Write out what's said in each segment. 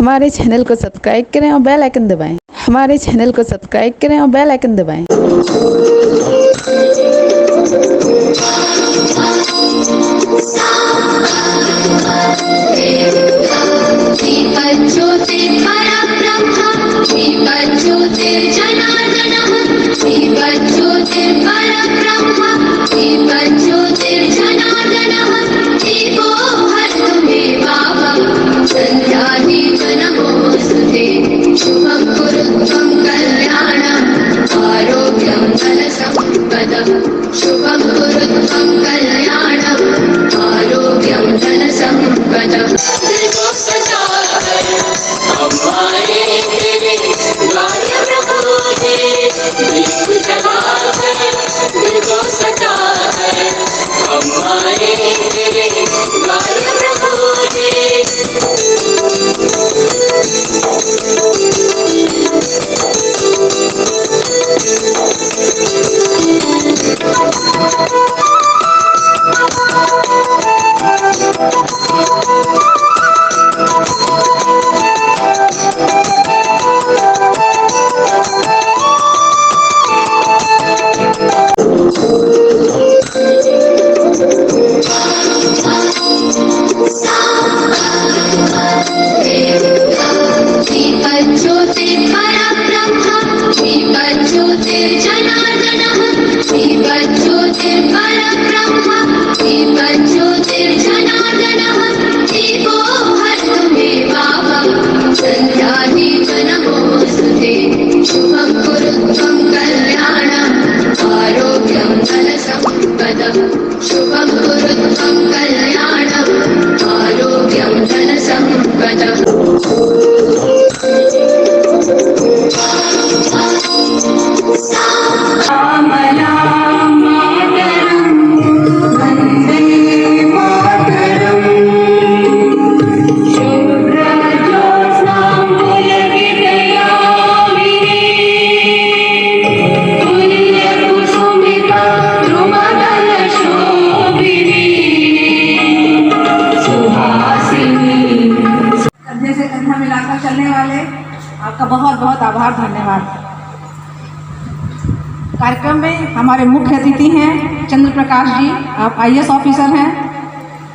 हमारे चैनल को सब्सक्राइब करें और बेल आइकन दबाएं। हमारे चैनल को सब्सक्राइब करें और बेल आइकन दबाएं। शुभं कुरुत्वं कल्याणं आरोग्यं धनसम्पदं शुभं कुरुत्वं कल्याणं आरोग्यं धनसम्पदं शुभं कुरुत्वं कल्याणं आरोग्यं धनसम्पदं शुभं कुरुत्वं कल्याणं आरोग्यं धनसम्पदम् से कंधा मिलाकर चलने वाले आपका बहुत बहुत आभार, धन्यवाद। कार्यक्रम में हमारे मुख्य अतिथि हैं चंद्र प्रकाश जी, आप IAS ऑफिसर हैं।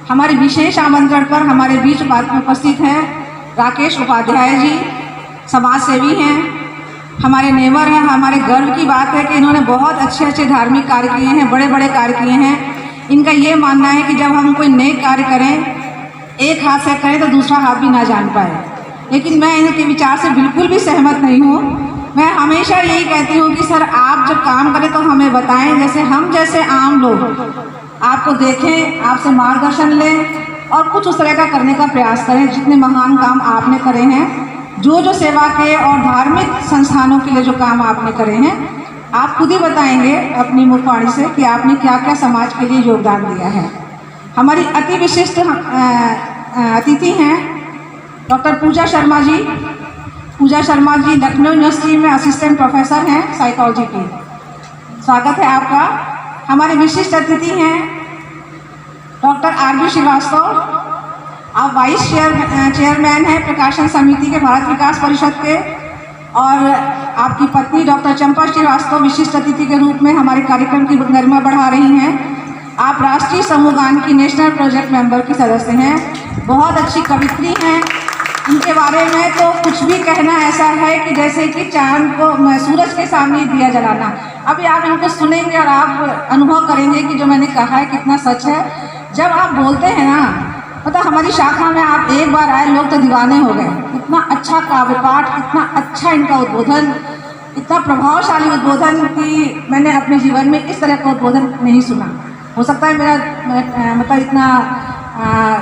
हमारे विशेष आमंत्रण पर हमारे बीच उपस्थित हैं राकेश उपाध्याय जी, समाज सेवी हैं, हमारे नेवर हैं। हमारे गर्व की बात है कि इन्होंने बहुत अच्छे अच्छे धार्मिक कार्य किए हैं, बड़े बड़े कार्य किए हैं। इनका ये मानना है कि जब हम कोई नेक कार्य करें, एक हाथ से करें तो दूसरा हाथ भी ना जान पाए, लेकिन मैं इनके विचार से बिल्कुल भी सहमत नहीं हूँ। मैं हमेशा यही कहती हूँ कि सर आप जब काम करें तो हमें बताएं, जैसे हम जैसे आम लोग आपको देखें, आपसे मार्गदर्शन लें और कुछ उस तरह का करने का प्रयास करें जितने महान काम आपने करे हैं। जो सेवा के और धार्मिक संस्थानों के लिए जो काम आपने करे हैं, आप खुद ही बताएंगे अपनी मुखवाणी से कि आपने क्या क्या समाज के लिए योगदान दिया है। हमारी अति विशिष्ट अतिथि हैं डॉक्टर पूजा शर्मा जी। पूजा शर्मा जी लखनऊ यूनिवर्सिटी में असिस्टेंट प्रोफेसर हैं साइकोलॉजी की। स्वागत है आपका। हमारे विशिष्ट अतिथि हैं डॉक्टर RB श्रीवास्तव, आप वाइस चेयरमैन हैं प्रकाशन समिति के भारत विकास परिषद के, और आपकी पत्नी डॉक्टर चंपा श्रीवास्तव विशिष्ट अतिथि के रूप में हमारे कार्यक्रम की गरिमा बढ़ा रही हैं। आप राष्ट्रीय समूह गान की नेशनल प्रोजेक्ट मेंबर की सदस्य हैं, बहुत अच्छी कवित्री हैं। इनके बारे में तो कुछ भी कहना ऐसा है कि जैसे कि चांद को सूरज के सामने दिया जलाना। अभी आप इनको सुनेंगे और आप अनुभव करेंगे कि जो मैंने कहा है कितना सच है। जब आप बोलते हैं ना, मतलब हमारी शाखा में आप एक बार आए, लोग तो दीवाने हो गए। इतना अच्छा काव्य पाठ, इतना अच्छा इनका उद्बोधन, इतना प्रभावशाली उद्बोधन कि मैंने अपने जीवन में इस तरह का उद्बोधन नहीं सुना। हो सकता है मेरा मतलब इतना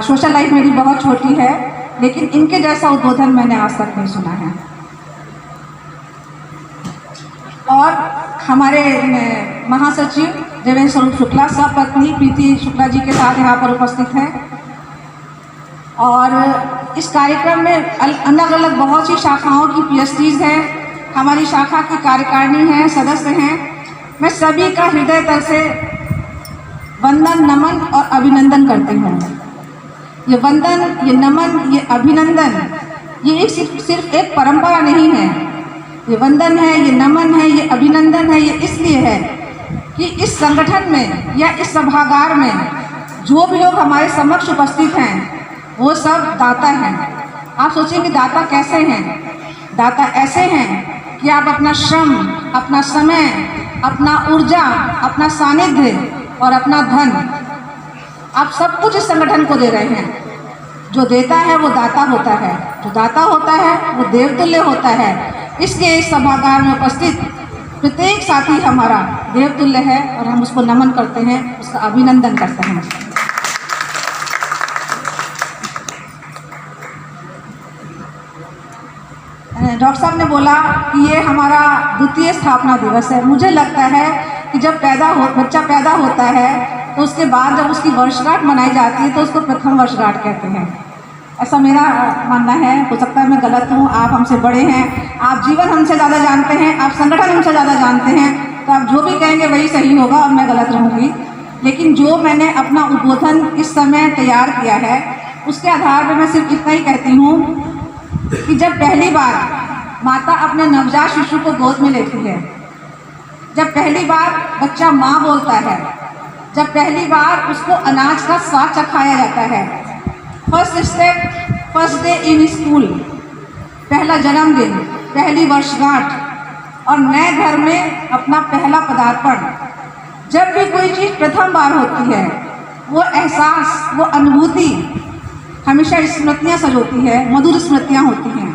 सोशल लाइफ मेरी बहुत छोटी है, लेकिन इनके जैसा उद्बोधन मैंने आज तक नहीं सुना है। और हमारे महासचिव देवेंद्र स्वरूप शुक्ला सपत्नी प्रीति शुक्ला जी के साथ यहाँ पर उपस्थित हैं। और इस कार्यक्रम में अलग अलग बहुत सी शाखाओं की PhDs हैं, हमारी शाखा की कार्यकारिणी हैं, सदस्य हैं। मैं सभी का हृदय तल से वंदन, नमन और अभिनंदन करती हूँ। ये वंदन, ये नमन, ये अभिनंदन ये एक सिर्फ एक परंपरा नहीं है, ये वंदन है, ये नमन है, ये अभिनंदन है। ये इसलिए है कि इस संगठन में या इस सभागार में जो भी लोग हमारे समक्ष उपस्थित हैं वो सब दाता हैं। आप सोचेंगे दाता कैसे हैं? दाता ऐसे हैं कि आप अपना श्रम, अपना समय, अपना ऊर्जा, अपना सानिध्य और अपना धन, आप सब कुछ इस संगठन को दे रहे हैं। जो देता है वो दाता होता है, जो दाता होता है वो देवतुल्य होता है। इसलिए इस सभागार में उपस्थित प्रत्येक साथी हमारा देवतुल्य है और हम उसको नमन करते हैं, उसका अभिनंदन करते हैं। डॉक्टर साहब ने बोला कि ये हमारा द्वितीय स्थापना दिवस है। मुझे लगता है कि जब बच्चा पैदा होता है तो उसके बाद जब उसकी वर्षगांठ मनाई जाती है तो उसको प्रथम वर्षगांठ कहते हैं। ऐसा मेरा मानना है, हो सकता है मैं गलत हूँ। आप हमसे बड़े हैं, आप जीवन हमसे ज़्यादा जानते हैं, आप संगठन हमसे ज़्यादा जानते हैं, तो आप जो भी कहेंगे वही सही होगा और मैं गलत रहूँगी। लेकिन जो मैंने अपना उद्बोधन इस समय तैयार किया है उसके आधार पर मैं सिर्फ इतना ही कहती हूँ कि जब पहली बार माता अपने नवजात शिशु को गोद में लेती है, जब पहली बार बच्चा माँ बोलता है, जब पहली बार उसको अनाज का स्वाद चखाया जाता है, first step, first day in school, पहला जन्मदिन, पहली वर्षगांठ और नए घर में अपना पहला पदार्पण, जब भी कोई चीज़ प्रथम बार होती है वो एहसास, वो अनुभूति हमेशा स्मृतियाँ सजोती है, मधुर स्मृतियाँ होती हैं।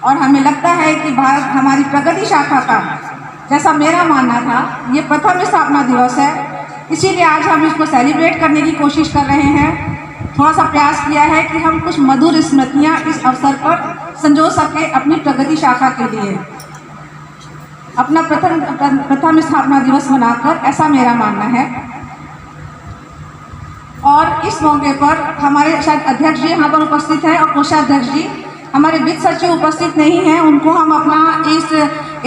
और हमें लगता है कि भारत हमारी प्रगति शाखा का, जैसा मेरा मानना था, ये प्रथम स्थापना दिवस है, इसीलिए आज हम इसको सेलिब्रेट करने की कोशिश कर रहे हैं। थोड़ा सा प्रयास किया है कि हम कुछ मधुर स्मृतियाँ इस अवसर पर संजो सके अपनी प्रगति शाखा के लिए, अपना प्रथम स्थापना दिवस मनाकर, ऐसा मेरा मानना है। और इस मौके पर हमारे शायद अध्यक्ष जी यहाँ पर उपस्थित हैं और कोषाध्यक्ष जी, हमारे वित्त सचिव उपस्थित नहीं हैं, उनको हम अपना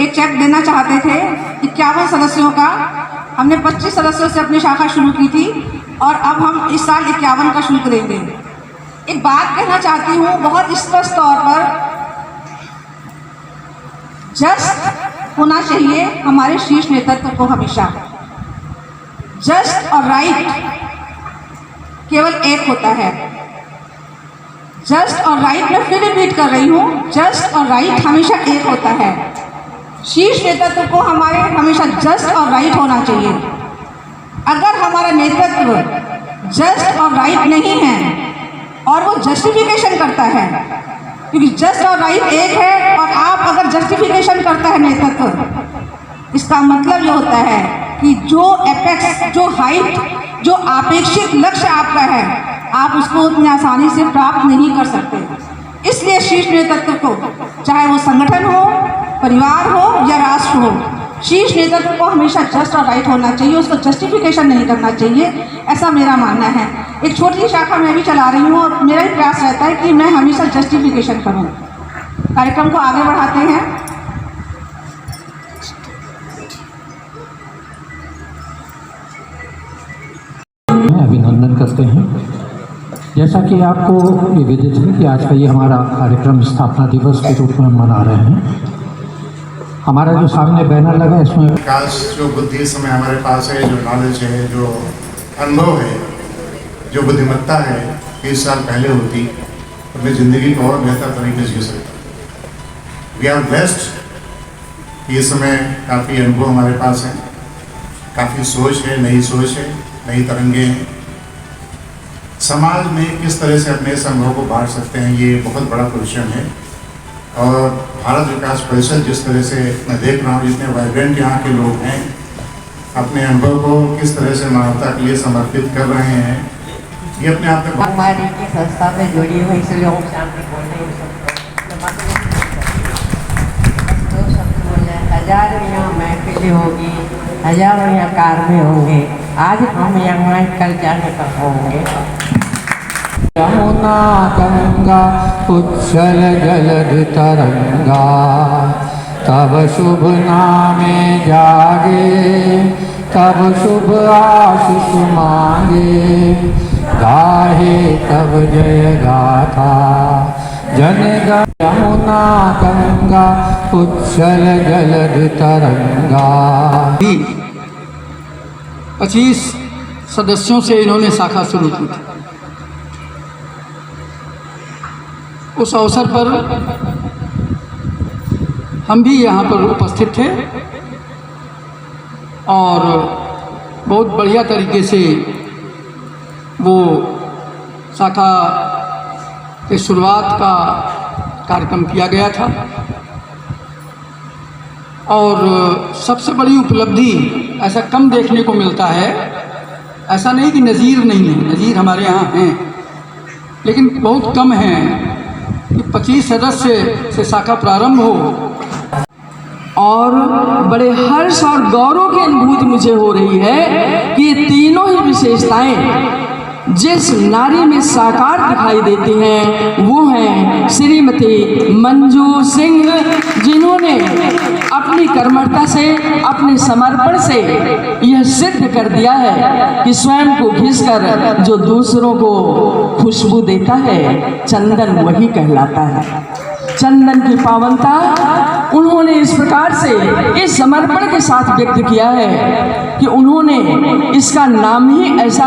एक चेक देना चाहते थे 51 सदस्यों का। हमने 25 सदस्यों से अपनी शाखा शुरू की थी और अब हम इस साल 51 का शुल्क देंगे। एक बात कहना चाहती हूँ बहुत स्पष्ट तौर पर, जस्ट होना चाहिए हमारे शीर्ष नेतृत्व को हमेशा। जस्ट और राइट केवल एक होता है। जस्ट और राइट, मैं फिर रिपीट कर रही हूँ, जस्ट और राइट हमेशा एक होता है। शीर्ष नेतृत्व को हमारे हमेशा जस्ट और राइट होना चाहिए। अगर हमारा नेतृत्व जस्ट और राइट नहीं है और वो जस्टिफिकेशन करता है, क्योंकि जस्ट और राइट एक है और आप अगर जस्टिफिकेशन करता है नेतृत्व, इसका मतलब ये होता है कि जो एपेक्स, जो हाइट, जो अपेक्षित लक्ष्य आपका है, आप उसको उतनी आसानी से प्राप्त नहीं कर सकते। इसलिए शीर्ष नेतृत्व को, चाहे वो संगठन हो, परिवार हो या राष्ट्र हो, शीर्ष नेतृत्व को हमेशा जस्ट और राइट होना चाहिए, उसको जस्टिफिकेशन नहीं करना चाहिए, ऐसा मेरा मानना है। एक छोटी शाखा मैं भी चला रही हूँ और मेरा ही प्रयास रहता है कि मैं हमेशा जस्टिफिकेशन करूँ। कार्यक्रम को आगे बढ़ाते हैं। अभिनंदन करते हैं। जैसा कि आपको ये विदित है कि आज का ये हमारा कार्यक्रम स्थापना दिवस के रूप में हम मना रहे हैं। हमारा जो सामने बैनर लगा इसमें विकास, जो बुद्धि इस समय हमारे पास है, जो नॉलेज है, जो अनुभव है, जो बुद्धिमत्ता है, 30 साल पहले होती अपनी ज़िंदगी को और बेहतर तरीके से जी सकते। वी आर ब्लेस्ड कि इस समय काफ़ी अनुभव हमारे पास है, काफ़ी सोच है, नई सोच है, नई तरंगे हैं। समाज में किस तरह से अपने इस अनुभव को बांट सकते हैं, ये बहुत बड़ा क्वेश्चन है। और भारत विकास परिषद जिस तरह से मैं देख रहा हूँ, जितने वाइब्रेंट यहाँ के लोग हैं, अपने अनुभव को किस तरह से मानवता के लिए समर्पित कर रहे हैं, ये अपने आप में हमारी की संस्था में जुड़ी हुई, इसलिए ओम शांति बोल रहे हैं। हजारों यहाँ महफिलें होगी, हजारों यहाँ कारमें होंगे, आज हम यहाँ कल जाने पर होंगे। यमुना गंगा उच्छल जलधि तरंगा, तब शुभ नामे जागे, तब शुभ आशीष मांगे। गाहे तब जय गाथा। जन यमुना गंगा उच्छल जलध तरंगा। 25 सदस्यों से इन्होंने शाखा शुरू की थी। उस अवसर पर हम भी यहाँ पर उपस्थित थे और बहुत बढ़िया तरीके से वो शाखा की शुरुआत का कार्यक्रम किया गया था। और सबसे बड़ी उपलब्धि ऐसा कम देखने को मिलता है। ऐसा नहीं कि नज़ीर नहीं है, नज़ीर हमारे यहाँ हैं, लेकिन बहुत कम हैं कि 25 सदस्य से शाखा प्रारंभ हो। और बड़े हर्ष और गौरव की अनुभूति मुझे हो रही है कि ये तीनों ही विशेषताएं जिस नारी में साकार दिखाई देती हैं वो हैं श्रीमती मंजू सिंह, जिन्होंने अपनी कर्मठता से, अपने समर्पण से यह सिद्ध कर दिया है कि स्वयं को घिसकर जो दूसरों को खुशबू देता है, चंदन वही कहलाता है। चंदन की पावनता उन्होंने इस प्रकार से, इस समर्पण के साथ व्यक्त किया है कि उन्होंने इसका नाम ही ऐसा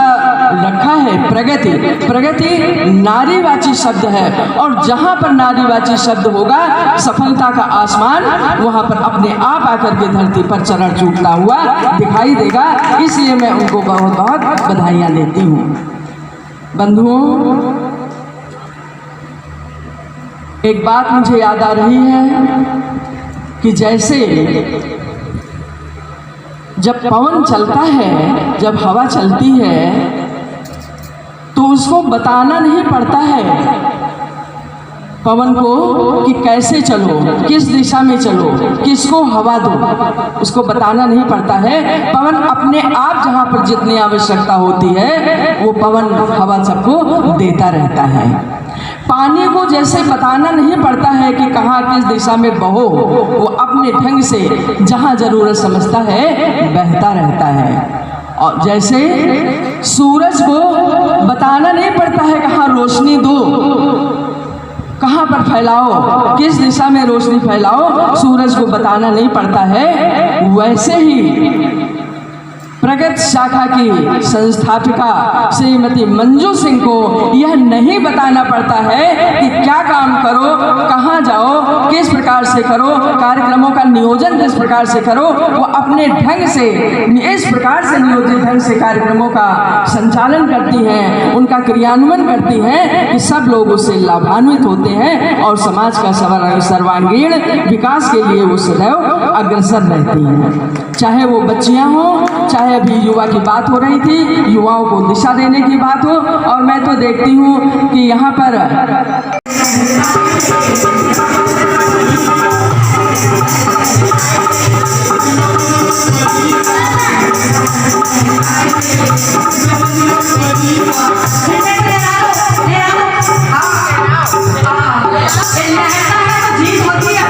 रखा है, प्रगति। प्रगति नारीवाची शब्द है और जहाँ पर नारीवाची शब्द होगा, सफलता का आसमान वहाँ पर अपने आप आकर के धरती पर चरण चूमता हुआ दिखाई देगा। इसलिए मैं उनको बहुत बहुत बधाइयाँ देती हूँ। बंधुओं, एक बात मुझे याद आ रही है कि जैसे जब पवन चलता है, जब हवा चलती है, तो उसको बताना नहीं पड़ता है पवन को कि कैसे चलो, किस दिशा में चलो, किसको हवा दो, उसको बताना नहीं पड़ता है। पवन अपने आप जहाँ पर जितनी आवश्यकता होती है वो पवन हवा सबको देता रहता है। पानी को जैसे बताना नहीं पड़ता है कि कहाँ किस दिशा में बहो, वो अपने ढंग से जहाँ जरूरत समझता है बहता रहता है। और जैसे सूरज को बताना नहीं पड़ता है कहाँ रोशनी दो, कहाँ पर फैलाओ, किस दिशा में रोशनी फैलाओ, सूरज को बताना नहीं पड़ता है। वैसे ही प्रगत शाखा की संस्थापिका श्रीमती मंजू सिंह को यह नहीं बताना पड़ता है कि क्या काम करो, कहाँ जाओ, किस प्रकार से करो, कार्यक्रमों का नियोजन किस प्रकार से करो। वो अपने ढंग से, इस प्रकार से नियोजित ढंग से कार्यक्रमों का संचालन करती हैं, उनका क्रियान्वयन करती हैं कि सब लोग उससे लाभान्वित होते हैं और समाज का सर्वांगीण विकास के लिए वो सदैव अग्रसर रहती हैं। चाहे वो बच्चियाँ हों, चाहे अभी युवा की बात हो रही थी, युवाओं को दिशा देने की बात हो। और मैं तो देखती हूँ कि यहाँ पर जीत होती है